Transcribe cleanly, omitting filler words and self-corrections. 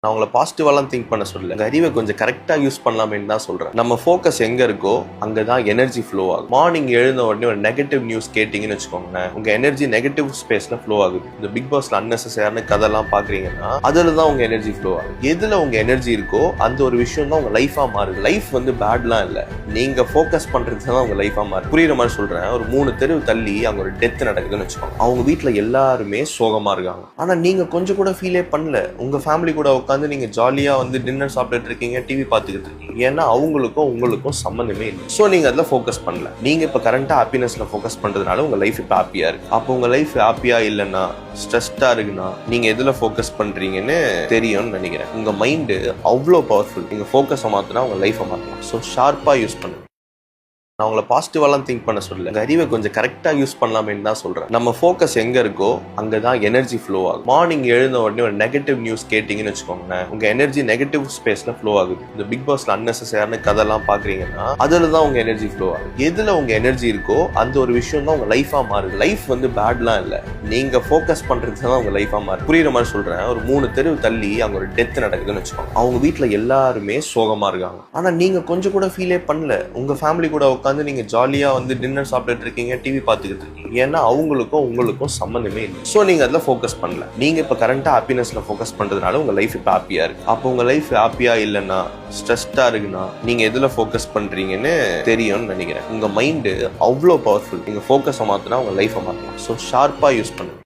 நான் உங்களை பாசிட்டிவாலாம் திங்க் பண்ண சொல்லல. உங்க அறிவை கொஞ்சம் கரெக்டா யூஸ் பண்ணலாமேன்னு தான் சொல்றேன். நம்ம ஃபோக்கஸ் எங்க இருக்கோ அங்கதான் எனர்ஜி ஃப்ளோ ஆகும். மார்னிங் எழுந்த உடனே ஒரு நெகட்டிவ் நியூஸ் கேட்டீங்கன்னு வச்சுக்கோங்களேன், உங்க எனர்ஜி நெகட்டிவ் ஸ்பேஸ்ல ஃப்ளோ ஆகுது. இந்த பிக் பாஸ்ல அன்னெசரியான கதெல்லாம் பாக்குறீங்கன்னா அதுல தான் உங்க எனர்ஜி ஃப்ளோ ஆகுது. எதுல உங்க எனர்ஜி இருக்கோ அந்த ஒரு விஷயம் தான் உங்க லைஃபா மாறுது. லைஃப் வந்து பேட்லாம் இல்ல, நீங்க ஃபோக்கஸ் பண்றது தான் உங்க லைஃபா மாறுது. புரியுற மாதிரி சொல்றேன். ஒரு 3 தெரு தள்ளி அங்க ஒரு டெத் நடக்குதுன்னு வச்சுக்கோங்க, அவங்க வீட்டுல எல்லாருமே சோகமா இருக்காங்க. ஆனா நீங்க கொஞ்சம் கூட ஃபீலே பண்ணல. உங்க ஃபேமிலி கூட உட்காந்து நீங்க ஜாலியா வந்து டின்னர் சாப்பிட்டுட்டு இருக்கீங்க, டிவி பார்த்துக்கிட்டு இருக்கீங்க. ஏன்னா அவங்களுக்கும் உங்களுக்கும் சம்பந்தமே இல்லை. ஸோ நீங்க அதுல ஃபோக்கஸ் பண்ணல. நீங்க இப்ப கரண்டா ஹாப்பினஸ்ல ஃபோக்கஸ் பண்றதுனால உங்க லைஃப் இப்ப ஹாப்பியா இருக்கு. அப்போ உங்க லைஃப் ஹாப்பியா இல்லைன்னா, ஸ்ட்ரெஸ்டா இருக்குன்னா, நீங்க எதுல ஃபோக்கஸ் பண்றீங்கன்னு தெரியும்னு நினைக்கிறேன். உங்க மைண்டு அவ்வளோ பவர்ஃபுல். நீங்க ஃபோக்கஸை மாத்தினா உங்க லைஃபை மாத்தலாம். ஸோ ஷார்ப்பா யூஸ் பண்ணுங்க. நான் உங்களை பாசிட்டிவாலாம் திங்க் பண்ண சொல்லல. உங்க அறிவை கொஞ்சம் கரெக்டா யூஸ் பண்ணலாமேன்னு தான் சொல்றேன். நம்ம ஃபோக்கஸ் எங்க இருக்கோ அங்கதான் எனர்ஜி ஃப்ளோ ஆகும். மார்னிங் எழுந்த உடனே ஒரு நெகட்டிவ் நியூஸ் கேட்டீங்கன்னு வச்சுக்கோங்களேன், உங்க எனர்ஜி நெகட்டிவ் ஸ்பேஸ்ல ஃப்ளோ ஆகுது. இந்த பிக் பாஸ்ல அன்னெசரியான கதெல்லாம் பாக்குறீங்கன்னா அதுல தான் உங்க எனர்ஜி ஃப்ளோ ஆகுது. எதுல உங்க எனர்ஜி இருக்கோ அந்த ஒரு விஷயம் தான் உங்க லைஃபா மாறுது. லைஃப் வந்து பேட்லாம் இல்ல, நீங்க ஃபோக்கஸ் பண்றது தான் உங்க லைஃபா மாறுது. புரியுற மாதிரி சொல்றேன். ஒரு 3 தெரு தள்ளி அங்க ஒரு டெத் நடக்குதுன்னு வச்சுக்கோங்க, அவங்க வீட்டுல எல்லாருமே சோகமா இருக்காங்க. ஆனா நீங்க கொஞ்சம் கூட ஃபீலே பண்ணல. உங்க ஃபேமிலி கூட உட்காந்து நீங்க ஜாலியா வந்து டின்னர் சாப்பிட்டுட்டு இருக்கீங்க, டிவி பார்த்துக்கிட்டு இருக்கீங்க. ஏன்னா அவங்களுக்கும் உங்களுக்கும் சம்பந்தமே இல்லை. ஸோ நீங்க அதுல ஃபோக்கஸ் பண்ணல. நீங்க இப்ப கரண்டா ஹாப்பினஸ்ல ஃபோக்கஸ் பண்றதுனால உங்க லைஃப் இப்ப ஹாப்பியா இருக்கு. அப்போ உங்க லைஃப் ஹாப்பியா இல்லைன்னா, ஸ்ட்ரெஸ்டா இருக்குன்னா, நீங்க எதுல ஃபோக்கஸ் பண்றீங்கன்னு தெரியும்னு நினைக்கிறேன். உங்க மைண்டு அவ்வளோ பவர்ஃபுல். நீங்க ஃபோக்கஸை மாத்தினா உங்க லைஃபை மாத்தலாம். ஸோ ஷார்ப்பா யூஸ் பண்ணுங்க.